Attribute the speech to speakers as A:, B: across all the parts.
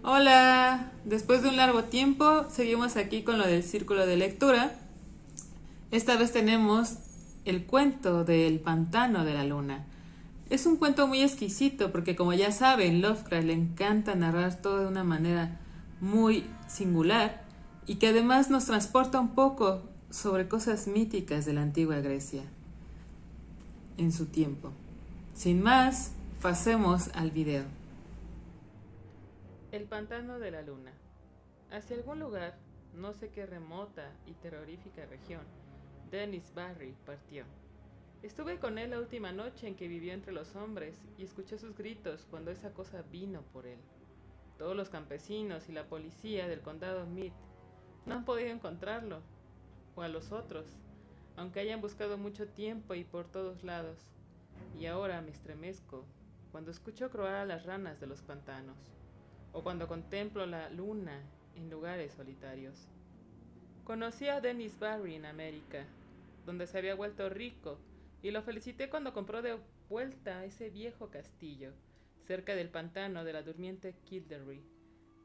A: Hola, después de un largo tiempo seguimos aquí con lo del círculo de lectura. Esta vez tenemos el cuento del pantano de la luna. Es un cuento muy exquisito porque como ya saben, Lovecraft le encanta narrar todo de una manera muy singular y que además nos transporta un poco sobre cosas míticas de la antigua Grecia en su tiempo. Sin más, pasemos al video. El pantano de la luna. Hacia algún lugar, no sé qué remota y terrorífica región, Dennis Barry partió. Estuve con él la última noche en que vivió entre los hombres y escuché sus gritos cuando esa cosa vino por él. Todos los campesinos y la policía del condado Meade no han podido encontrarlo, o a los otros, aunque hayan buscado mucho tiempo y por todos lados. Y ahora me estremezco cuando escucho croar a las ranas de los pantanos, o cuando contemplo la luna en lugares solitarios. Conocí a Dennis Barry en América, donde se había vuelto rico, y lo felicité cuando compró de vuelta ese viejo castillo, cerca del pantano de la durmiente Kildare.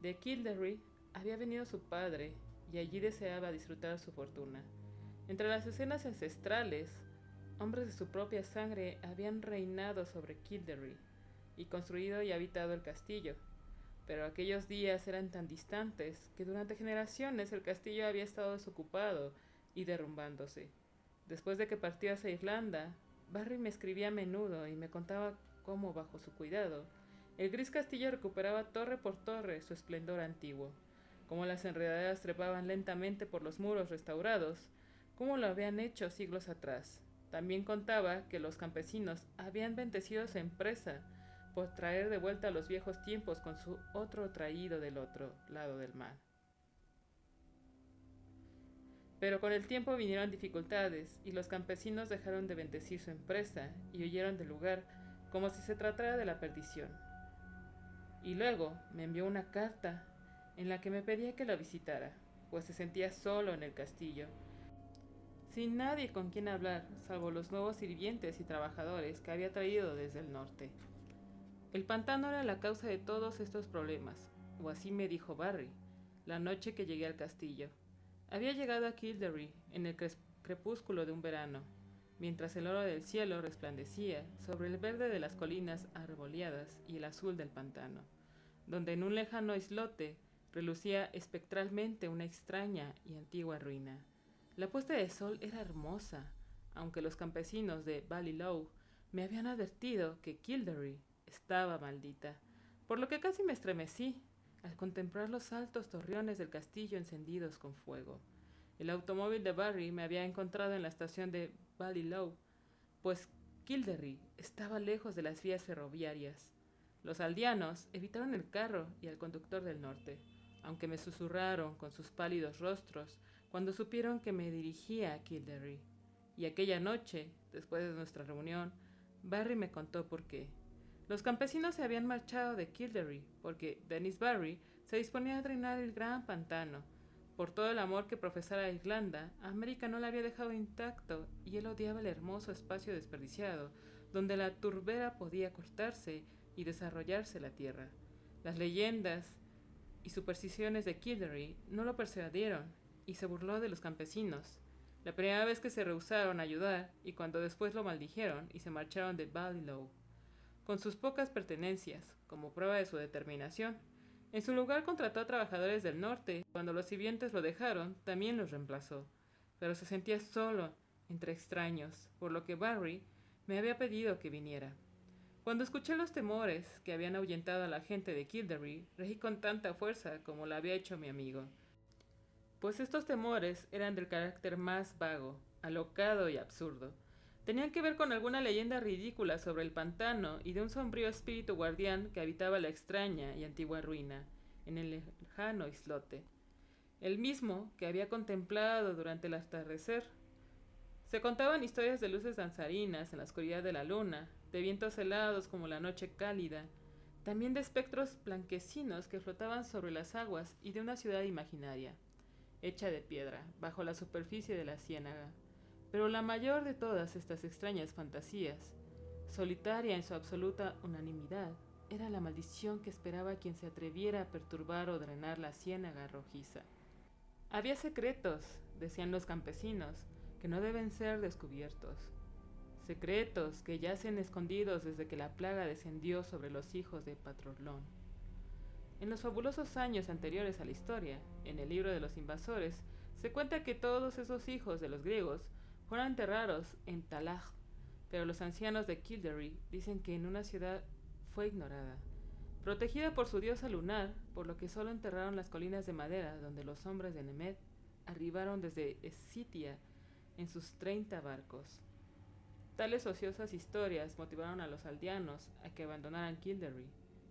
A: De Kildare había venido su padre, y allí deseaba disfrutar su fortuna. Entre las escenas ancestrales, hombres de su propia sangre habían reinado sobre Kildare, y construido y habitado el castillo. Pero aquellos días eran tan distantes que durante generaciones el castillo había estado desocupado y derrumbándose. Después de que partió hacia Irlanda, Barry me escribía a menudo y me contaba cómo, bajo su cuidado, el gris castillo recuperaba torre por torre su esplendor antiguo, cómo las enredaderas trepaban lentamente por los muros restaurados, cómo lo habían hecho siglos atrás. También contaba que los campesinos habían bendecido su empresa por traer de vuelta a los viejos tiempos con su otro traído del otro lado del mar. Pero con el tiempo vinieron dificultades y los campesinos dejaron de bendecir su empresa y huyeron del lugar como si se tratara de la perdición. Y luego me envió una carta en la que me pedía que lo visitara, pues se sentía solo en el castillo, sin nadie con quien hablar, salvo los nuevos sirvientes y trabajadores que había traído desde el norte. El pantano era la causa de todos estos problemas, o así me dijo Barry, la noche que llegué al castillo. Había llegado a Kildare en el crepúsculo de un verano, mientras el oro del cielo resplandecía sobre el verde de las colinas arboleadas y el azul del pantano, donde en un lejano islote relucía espectralmente una extraña y antigua ruina. La puesta de sol era hermosa, aunque los campesinos de Ballylough me habían advertido que Kildare estaba maldita, por lo que casi me estremecí al contemplar los altos torreones del castillo encendidos con fuego. El automóvil de Barry me había encontrado en la estación de Ballylough, pues Kildare estaba lejos de las vías ferroviarias. Los aldeanos evitaron el carro y al conductor del norte, aunque me susurraron con sus pálidos rostros cuando supieron que me dirigía a Kildare. Y aquella noche, después de nuestra reunión, Barry me contó por qué. Los campesinos se habían marchado de Kildare porque Dennis Barry se disponía a drenar el gran pantano. Por todo el amor que profesara a Irlanda, América no le había dejado intacto y él odiaba el hermoso espacio desperdiciado donde la turbera podía cortarse y desarrollarse la tierra. Las leyendas y supersticiones de Kildare no lo persuadieron y se burló de los campesinos. La primera vez que se rehusaron a ayudar y cuando después lo maldijeron y se marcharon de Ballylough con sus pocas pertenencias, como prueba de su determinación. En su lugar contrató a trabajadores del norte. Cuando los sirvientes lo dejaron, también los reemplazó. Pero se sentía solo entre extraños, por lo que Barry me había pedido que viniera. Cuando escuché los temores que habían ahuyentado a la gente de Kildare, reí con tanta fuerza como lo había hecho mi amigo. Pues estos temores eran del carácter más vago, alocado y absurdo. Tenían que ver con alguna leyenda ridícula sobre el pantano y de un sombrío espíritu guardián que habitaba la extraña y antigua ruina, en el lejano islote, el mismo que había contemplado durante el atardecer. Se contaban historias de luces danzarinas en la oscuridad de la luna, de vientos helados como la noche cálida, también de espectros blanquecinos que flotaban sobre las aguas y de una ciudad imaginaria, hecha de piedra, bajo la superficie de la ciénaga. Pero la mayor de todas estas extrañas fantasías, solitaria en su absoluta unanimidad, era la maldición que esperaba quien se atreviera a perturbar o drenar la ciénaga rojiza. Había secretos, decían los campesinos, que no deben ser descubiertos. Secretos que yacen escondidos desde que la plaga descendió sobre los hijos de Patrolón. En los fabulosos años anteriores a la historia, en el libro de los invasores, se cuenta que todos esos hijos de los griegos fueron enterrados en Talag, pero los ancianos de Kildare dicen que en una ciudad fue ignorada, protegida por su diosa lunar, por lo que solo enterraron las colinas de madera donde los hombres de Nemed arribaron desde Escitia en sus 30 barcos. Tales ociosas historias motivaron a los aldeanos a que abandonaran Kildare,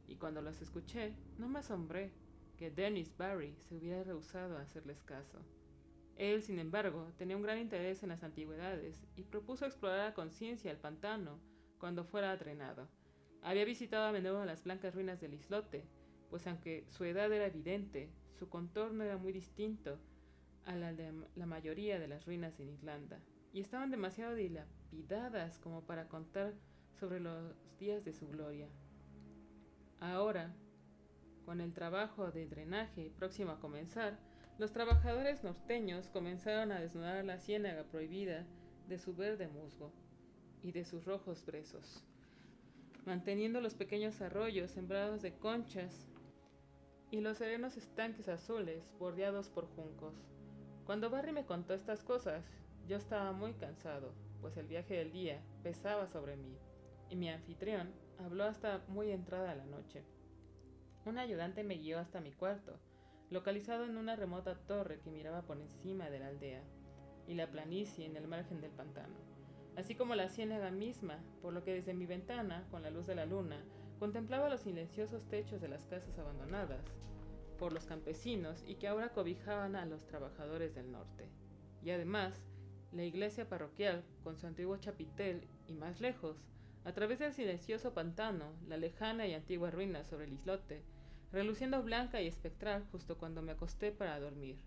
A: y cuando las escuché, no me asombré que Dennis Barry se hubiera rehusado a hacerles caso. Él, sin embargo, tenía un gran interés en las antigüedades y propuso explorar a conciencia el pantano cuando fuera drenado. Había visitado a menudo las blancas ruinas del islote, pues aunque su edad era evidente, su contorno era muy distinto a la de la mayoría de las ruinas en Irlanda, y estaban demasiado dilapidadas como para contar sobre los días de su gloria. Ahora, con el trabajo de drenaje próximo a comenzar, los trabajadores norteños comenzaron a desnudar la ciénaga prohibida de su verde musgo y de sus rojos brezos, manteniendo los pequeños arroyos sembrados de conchas y los serenos estanques azules bordeados por juncos. Cuando Barry me contó estas cosas, yo estaba muy cansado, pues el viaje del día pesaba sobre mí, y mi anfitrión habló hasta muy entrada la noche. Un ayudante me guió hasta mi cuarto, localizado en una remota torre que miraba por encima de la aldea y la planicie en el margen del pantano, así como la ciénaga misma, por lo que desde mi ventana, con la luz de la luna, contemplaba los silenciosos techos de las casas abandonadas por los campesinos y que ahora cobijaban a los trabajadores del norte. Y además, la iglesia parroquial, con su antiguo chapitel, y más lejos, a través del silencioso pantano, la lejana y antigua ruina sobre el islote, reluciendo blanca y espectral justo cuando me acosté para dormir.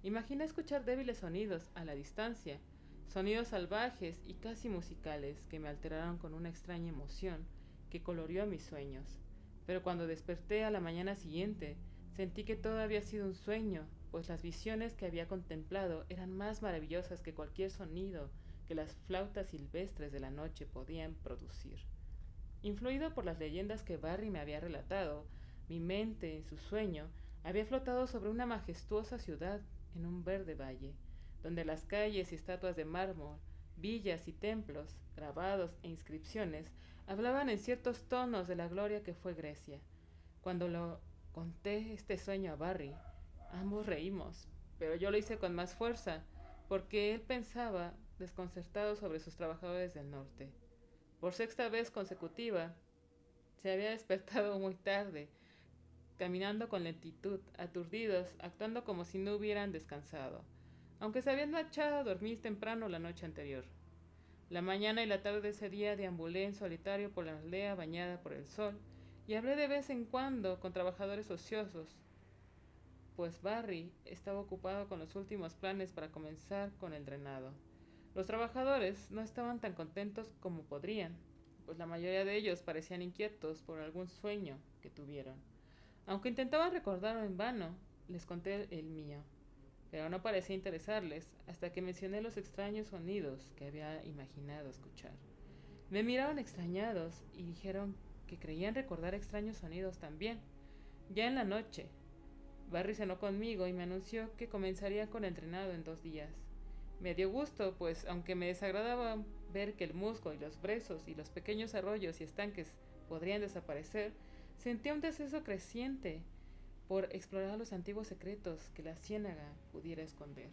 A: Imaginé escuchar débiles sonidos a la distancia, sonidos salvajes y casi musicales que me alteraron con una extraña emoción que coloreó mis sueños. Pero cuando desperté a la mañana siguiente, sentí que todo había sido un sueño, pues las visiones que había contemplado eran más maravillosas que cualquier sonido que las flautas silvestres de la noche podían producir. Influido por las leyendas que Barry me había relatado, mi mente, en su sueño, había flotado sobre una majestuosa ciudad en un verde valle, donde las calles y estatuas de mármol, villas y templos, grabados e inscripciones hablaban en ciertos tonos de la gloria que fue Grecia. Cuando lo conté este sueño a Barry, ambos reímos, pero yo lo hice con más fuerza, porque él pensaba desconcertado sobre sus trabajadores del norte. Por sexta vez consecutiva, se había despertado muy tarde, caminando con lentitud, aturdidos, actuando como si no hubieran descansado, aunque se habían marchado a dormir temprano la noche anterior. La mañana y la tarde de ese día deambulé en solitario por la aldea bañada por el sol, y hablé de vez en cuando con trabajadores ociosos, pues Barry estaba ocupado con los últimos planes para comenzar con el drenado. Los trabajadores no estaban tan contentos como podrían, pues la mayoría de ellos parecían inquietos por algún sueño que tuvieron. Aunque intentaban recordarlo en vano, les conté el mío, pero no parecía interesarles hasta que mencioné los extraños sonidos que había imaginado escuchar. Me miraron extrañados y dijeron que creían recordar extraños sonidos también. Ya en la noche, Barry cenó conmigo y me anunció que comenzaría con el drenado en 2 días. Me dio gusto, pues aunque me desagradaba ver que el musgo y los brezos y los pequeños arroyos y estanques podrían desaparecer, sentía un deseo creciente por explorar los antiguos secretos que la ciénaga pudiera esconder.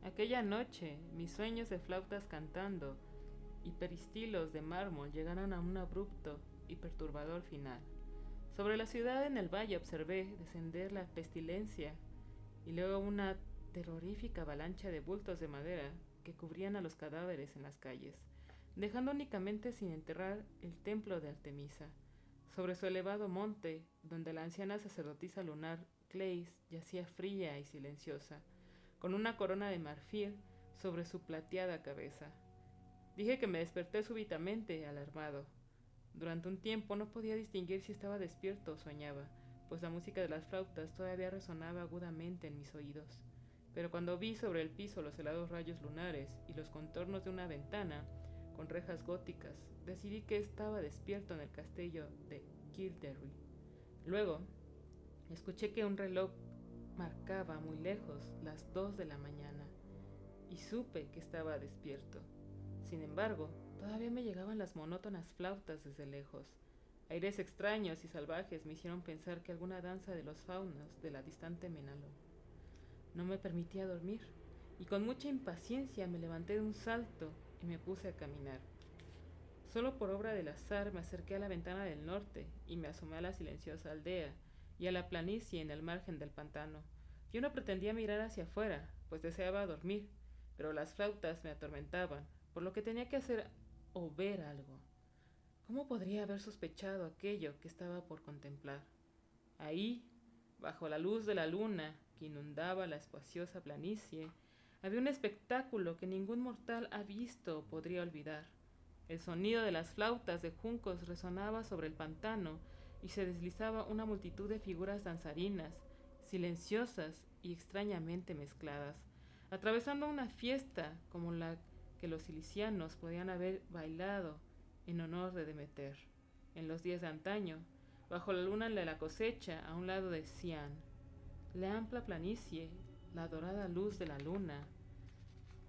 A: Aquella noche, mis sueños de flautas cantando y peristilos de mármol llegaron a un abrupto y perturbador final. Sobre la ciudad en el valle observé descender la pestilencia y luego una terrorífica avalancha de bultos de madera que cubrían a los cadáveres en las calles, dejando únicamente sin enterrar el templo de Artemisa. Sobre su elevado monte, donde la anciana sacerdotisa lunar Cleis yacía fría y silenciosa, con una corona de marfil sobre su plateada cabeza. Dije que me desperté súbitamente, alarmado. Durante un tiempo no podía distinguir si estaba despierto o soñaba, pues la música de las flautas todavía resonaba agudamente en mis oídos. Pero cuando vi sobre el piso los helados rayos lunares y los contornos de una ventana con rejas góticas, decidí que estaba despierto en el castillo de Kildare. Luego, escuché que un reloj marcaba muy lejos las 2 de la mañana y supe que estaba despierto. Sin embargo, todavía me llegaban las monótonas flautas desde lejos. Aires extraños y salvajes me hicieron pensar que alguna danza de los faunos de la distante Menalo no me permitía dormir, y con mucha impaciencia me levanté de un salto y me puse a caminar. Solo por obra del azar me acerqué a la ventana del norte y me asomé a la silenciosa aldea y a la planicie en el margen del pantano. Yo no pretendía mirar hacia afuera, pues deseaba dormir, pero las flautas me atormentaban, por lo que tenía que hacer o ver algo. ¿Cómo podría haber sospechado aquello que estaba por contemplar? Ahí, bajo la luz de la luna que inundaba la espaciosa planicie, había un espectáculo que ningún mortal ha visto o podría olvidar. El sonido de las flautas de juncos resonaba sobre el pantano y se deslizaba una multitud de figuras danzarinas, silenciosas y extrañamente mezcladas, atravesando una fiesta como la que los cilicianos podían haber bailado en honor de Demeter, en los días de antaño, bajo la luna de la cosecha a un lado de Cian. La amplia planicie, la dorada luz de la luna,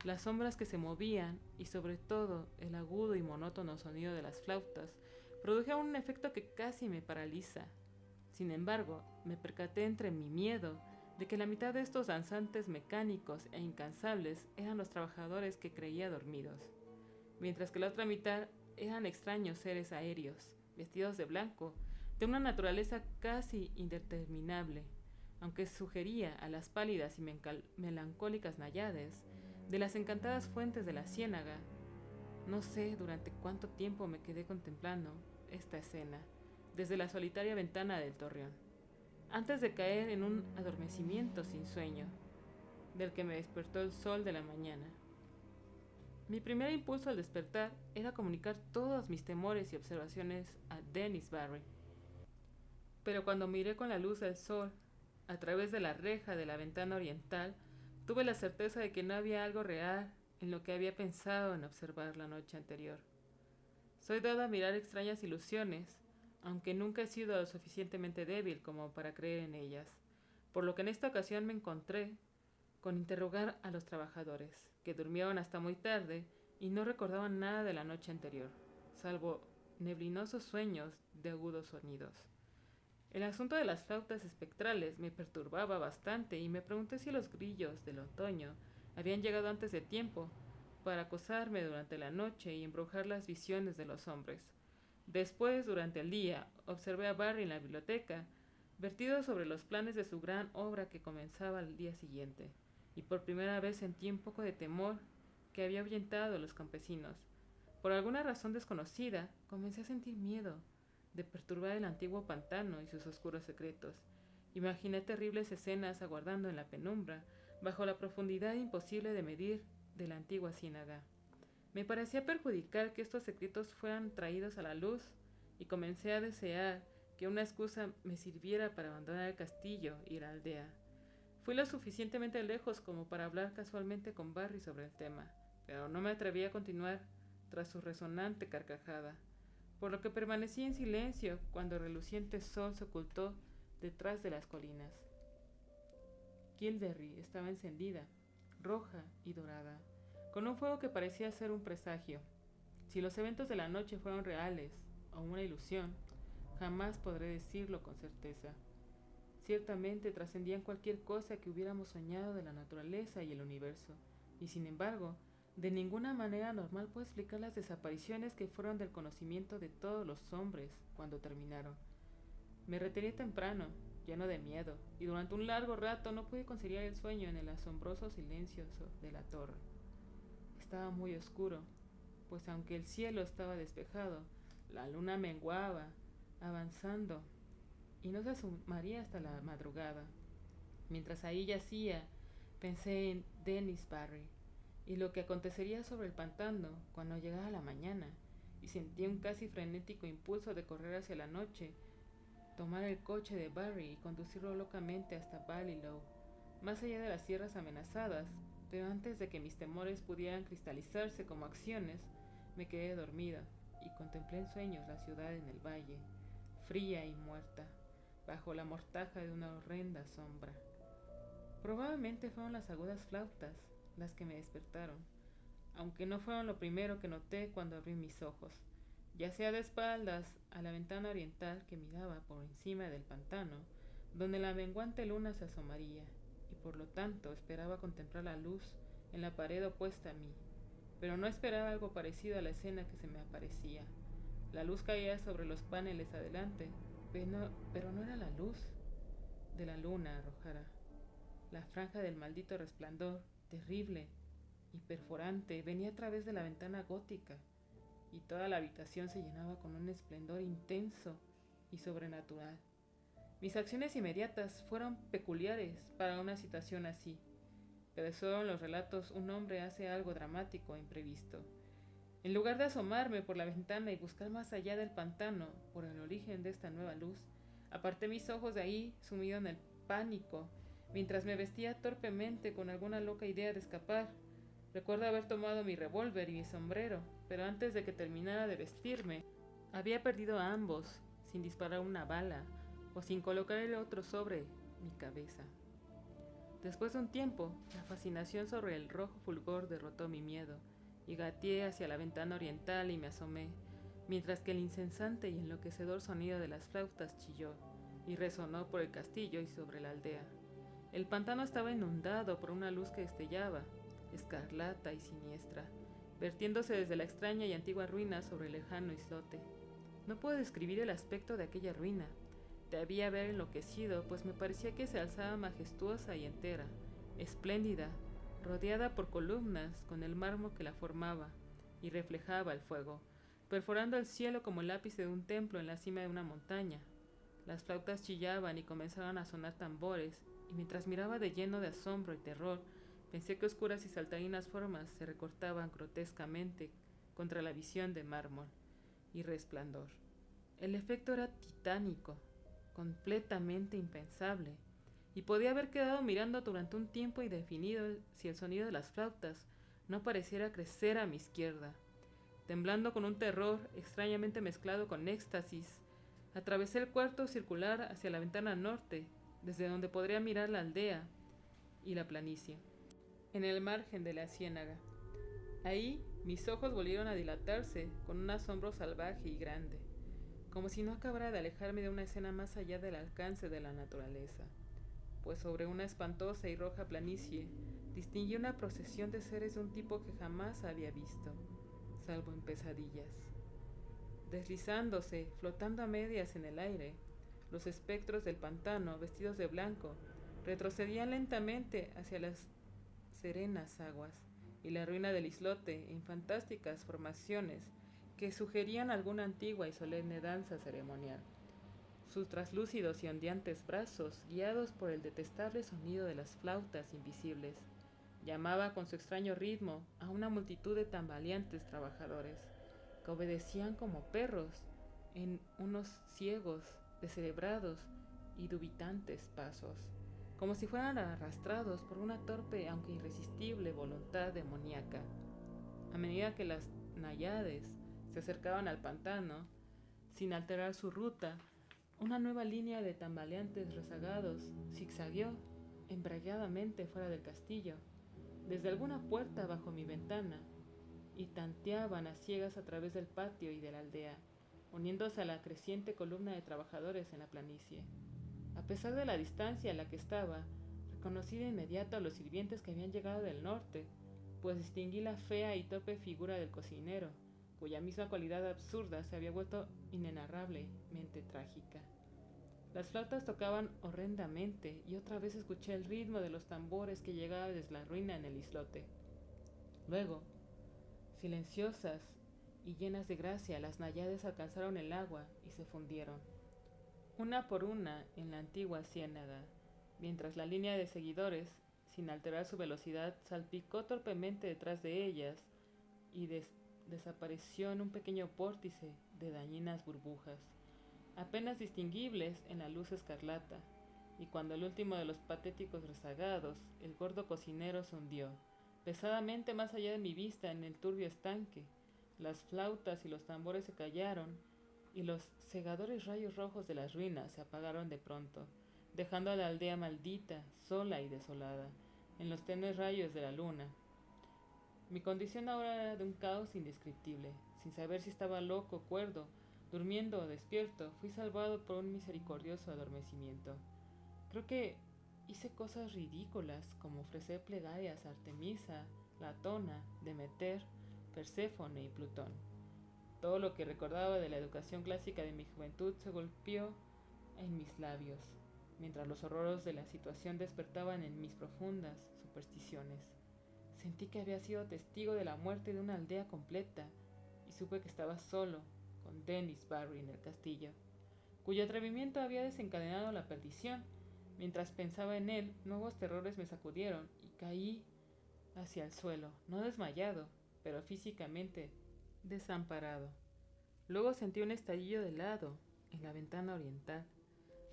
A: las sombras que se movían y sobre todo el agudo y monótono sonido de las flautas produjeron un efecto que casi me paraliza. Sin embargo, me percaté entre mi miedo de que la mitad de estos danzantes mecánicos e incansables eran los trabajadores que creía dormidos, mientras que la otra mitad eran extraños seres aéreos, vestidos de blanco, de una naturaleza casi indeterminable, aunque sugería a las pálidas y melancólicas náyades de las encantadas fuentes de la ciénaga. No sé durante cuánto tiempo me quedé contemplando esta escena, desde la solitaria ventana del torreón, antes de caer en un adormecimiento sin sueño, del que me despertó el sol de la mañana. Mi primer impulso al despertar era comunicar todos mis temores y observaciones a Dennis Barry. Pero cuando miré con la luz del sol, a través de la reja de la ventana oriental, tuve la certeza de que no había algo real en lo que había pensado en observar la noche anterior. Soy dada a mirar extrañas ilusiones, aunque nunca he sido lo suficientemente débil como para creer en ellas, por lo que en esta ocasión me encontré con interrogar a los trabajadores, que durmieron hasta muy tarde y no recordaban nada de la noche anterior, salvo neblinosos sueños de agudos sonidos. El asunto de las flautas espectrales me perturbaba bastante y me pregunté si los grillos del otoño habían llegado antes de tiempo para acosarme durante la noche y embrujar las visiones de los hombres. Después, durante el día, observé a Barry en la biblioteca, vertido sobre los planes de su gran obra que comenzaba al día siguiente, y por primera vez sentí un poco de temor que había ahuyentado a los campesinos. Por alguna razón desconocida, comencé a sentir miedo de perturbar el antiguo pantano y sus oscuros secretos. Imaginé terribles escenas aguardando en la penumbra, bajo la profundidad imposible de medir de la antigua ciénaga. Me parecía perjudicar que estos secretos fueran traídos a la luz, y comencé a desear que una excusa me sirviera para abandonar el castillo y la aldea. Fui lo suficientemente lejos como para hablar casualmente con Barry sobre el tema, pero no me atreví a continuar tras su resonante carcajada, por lo que permanecí en silencio cuando el reluciente sol se ocultó detrás de las colinas. Kildare estaba encendida, roja y dorada, con un fuego que parecía ser un presagio. Si los eventos de la noche fueron reales o una ilusión, jamás podré decirlo con certeza. Ciertamente trascendían cualquier cosa que hubiéramos soñado de la naturaleza y el universo, y sin embargo, de ninguna manera normal puedo explicar las desapariciones que fueron del conocimiento de todos los hombres cuando terminaron. Me retiré temprano, lleno de miedo, y durante un largo rato no pude conciliar el sueño en el asombroso silencio de la torre. Estaba muy oscuro, pues aunque el cielo estaba despejado, la luna menguaba, avanzando, y no se asomaría hasta la madrugada. Mientras ahí yacía, pensé en Dennis Barry y lo que acontecería sobre el pantano cuando llegara la mañana, y sentí un casi frenético impulso de correr hacia la noche, tomar el coche de Barry y conducirlo locamente hasta Ballylough, más allá de las tierras amenazadas, pero antes de que mis temores pudieran cristalizarse como acciones, me quedé dormida y contemplé en sueños la ciudad en el valle, fría y muerta, bajo la mortaja de una horrenda sombra. Probablemente fueron las agudas flautas las que me despertaron, aunque no fueron lo primero que noté cuando abrí mis ojos, ya sea de espaldas a la ventana oriental que miraba por encima del pantano, donde la menguante luna se asomaría, y por lo tanto esperaba contemplar la luz en la pared opuesta a mí, pero no esperaba algo parecido a la escena que se me aparecía. La luz caía sobre los paneles adelante, pero no era la luz de la luna arrojada. La franja del maldito resplandor, terrible y perforante, venía a través de la ventana gótica, y toda la habitación se llenaba con un esplendor intenso y sobrenatural. Mis acciones inmediatas fueron peculiares para una situación así, pero solo en los relatos un hombre hace algo dramático e imprevisto. En lugar de asomarme por la ventana y buscar más allá del pantano por el origen de esta nueva luz, aparté mis ojos de ahí, sumido en el pánico, mientras me vestía torpemente con alguna loca idea de escapar. Recuerdo haber tomado mi revólver y mi sombrero, pero antes de que terminara de vestirme, había perdido a ambos, sin disparar una bala o sin colocar el otro sobre mi cabeza. Después de un tiempo, la fascinación sobre el rojo fulgor derrotó mi miedo, y gateé hacia la ventana oriental y me asomé, mientras que el incesante y enloquecedor sonido de las flautas chilló y resonó por el castillo y sobre la aldea. El pantano estaba inundado por una luz que destellaba, escarlata y siniestra, vertiéndose desde la extraña y antigua ruina sobre el lejano islote. No puedo describir el aspecto de aquella ruina. Debía haber enloquecido, pues me parecía que se alzaba majestuosa y entera, espléndida, rodeada por columnas con el mármol que la formaba, y reflejaba el fuego, perforando el cielo como el ápice de un templo en la cima de una montaña. Las flautas chillaban y comenzaban a sonar tambores, y mientras miraba de lleno de asombro y terror, pensé que oscuras y saltarinas formas se recortaban grotescamente contra la visión de mármol y resplandor. El efecto era titánico, completamente impensable, y podía haber quedado mirando durante un tiempo indefinido si el sonido de las flautas no pareciera crecer a mi izquierda. Temblando con un terror extrañamente mezclado con éxtasis, atravesé el cuarto circular hacia la ventana norte, desde donde podría mirar la aldea y la planicie, en el margen de la ciénaga. Ahí mis ojos volvieron a dilatarse con un asombro salvaje y grande, como si no acabara de alejarme de una escena más allá del alcance de la naturaleza, pues sobre una espantosa y roja planicie distinguí una procesión de seres de un tipo que jamás había visto, salvo en pesadillas. Deslizándose, flotando a medias en el aire, los espectros del pantano, vestidos de blanco, retrocedían lentamente hacia las serenas aguas y la ruina del islote en fantásticas formaciones que sugerían alguna antigua y solemne danza ceremonial. Sus traslúcidos y ondeantes brazos, guiados por el detestable sonido de las flautas invisibles, llamaba con su extraño ritmo a una multitud de tambaleantes trabajadores, que obedecían como perros en unos ciegos, descerebrados y dubitantes pasos, como si fueran arrastrados por una torpe aunque irresistible voluntad demoníaca. A medida que las náyades se acercaban al pantano, sin alterar su ruta, una nueva línea de tambaleantes rezagados zigzagueó embragueadamente fuera del castillo, desde alguna puerta bajo mi ventana, y tanteaban a ciegas a través del patio y de la aldea, uniéndose a la creciente columna de trabajadores en la planicie. A pesar de la distancia a la que estaba, reconocí de inmediato a los sirvientes que habían llegado del norte, pues distinguí la fea y torpe figura del cocinero, cuya misma cualidad absurda se había vuelto inenarrablemente trágica. Las flautas tocaban horrendamente y otra vez escuché el ritmo de los tambores que llegaba desde la ruina en el islote. Luego, silenciosas y llenas de gracia, las náyades alcanzaron el agua y se fundieron, una por una, en la antigua ciénaga, mientras la línea de seguidores, sin alterar su velocidad, salpicó torpemente detrás de ellas y desapareció en un pequeño vórtice de dañinas burbujas, apenas distinguibles en la luz escarlata, y cuando el último de los patéticos rezagados, el gordo cocinero, se hundió pesadamente más allá de mi vista en el turbio estanque, las flautas y los tambores se callaron, y los cegadores rayos rojos de las ruinas se apagaron de pronto, dejando a la aldea maldita, sola y desolada, en los tenues rayos de la luna. Mi condición ahora era de un caos indescriptible. Sin saber si estaba loco o cuerdo, durmiendo o despierto, fui salvado por un misericordioso adormecimiento. Creo que hice cosas ridículas, como ofrecer plegarias a Artemisa, Latona, Demeter, Perséfone y Plutón. Todo lo que recordaba de la educación clásica de mi juventud se golpeó en mis labios, mientras los horrores de la situación despertaban en mis profundas supersticiones. Sentí que había sido testigo de la muerte de una aldea completa, y supe que estaba solo, con Dennis Barry en el castillo, cuyo atrevimiento había desencadenado la perdición. Mientras pensaba en él, nuevos terrores me sacudieron y caí hacia el suelo, no desmayado, pero físicamente desamparado. Luego sentí un estallido de helado en la ventana oriental,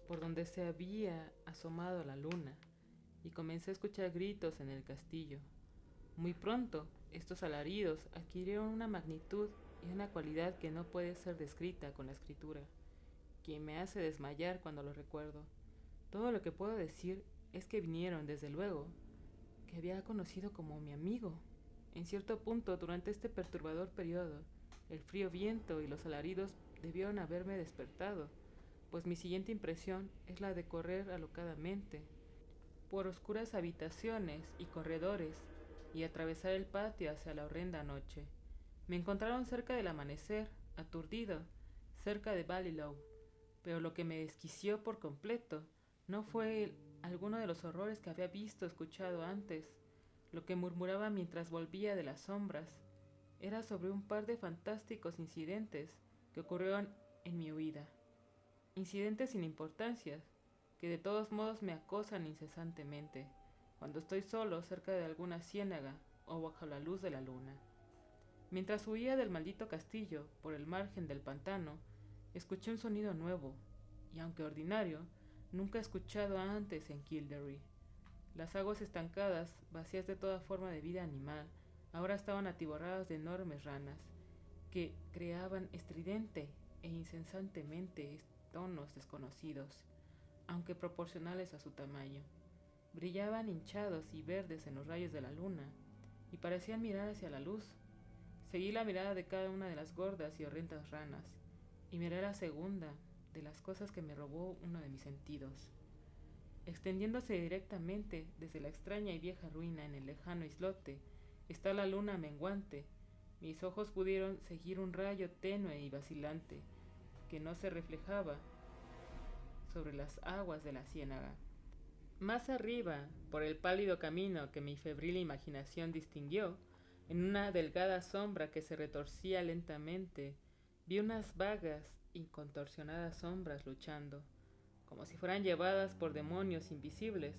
A: por donde se había asomado la luna, y comencé a escuchar gritos en el castillo. Muy pronto, estos alaridos adquirieron una magnitud y una cualidad que no puede ser descrita con la escritura, que me hace desmayar cuando lo recuerdo. Todo lo que puedo decir es que vinieron, desde luego, que había conocido como mi amigo. En cierto punto, durante este perturbador periodo, el frío viento y los alaridos debieron haberme despertado, pues mi siguiente impresión es la de correr alocadamente por oscuras habitaciones y corredores y atravesar el patio hacia la horrenda noche. Me encontraron cerca del amanecer, aturdido, cerca de Ballylough, pero lo que me desquició por completo no fue alguno de los horrores que había visto o escuchado antes. Lo que murmuraba mientras volvía de las sombras era sobre un par de fantásticos incidentes que ocurrieron en mi huida. Incidentes sin importancia, que de todos modos me acosan incesantemente, cuando estoy solo cerca de alguna ciénaga o bajo la luz de la luna. Mientras huía del maldito castillo por el margen del pantano, escuché un sonido nuevo, y aunque ordinario, nunca escuchado antes en Kildare. Las aguas estancadas, vacías de toda forma de vida animal, ahora estaban atiborradas de enormes ranas, que creaban estridente e incesantemente tonos desconocidos, aunque proporcionales a su tamaño. Brillaban hinchados y verdes en los rayos de la luna, y parecían mirar hacia la luz. Seguí la mirada de cada una de las gordas y horrendas ranas, y miré la segunda de las cosas que me robó uno de mis sentidos. Extendiéndose directamente desde la extraña y vieja ruina en el lejano islote, está la luna menguante. Mis ojos pudieron seguir un rayo tenue y vacilante, que no se reflejaba sobre las aguas de la ciénaga. Más arriba, por el pálido camino que mi febril imaginación distinguió, en una delgada sombra que se retorcía lentamente, vi unas vagas y contorsionadas sombras luchando, como si fueran llevadas por demonios invisibles.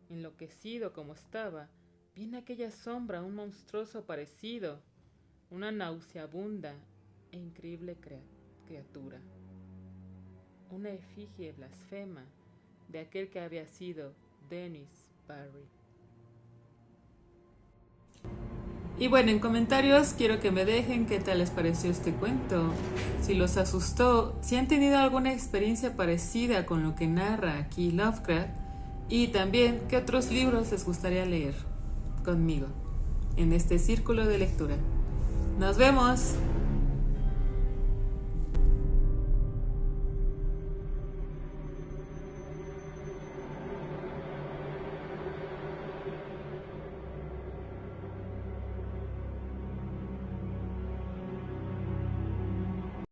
A: Enloquecido como estaba, vi en aquella sombra un monstruoso parecido, una nauseabunda e increíble criatura, una efigie blasfema de aquel que había sido Dennis Barry. Y bueno, en comentarios quiero que me dejen qué tal les pareció este cuento, si los asustó, si han tenido alguna experiencia parecida con lo que narra aquí Lovecraft, y también qué otros libros les gustaría leer conmigo en este círculo de lectura. ¡Nos vemos!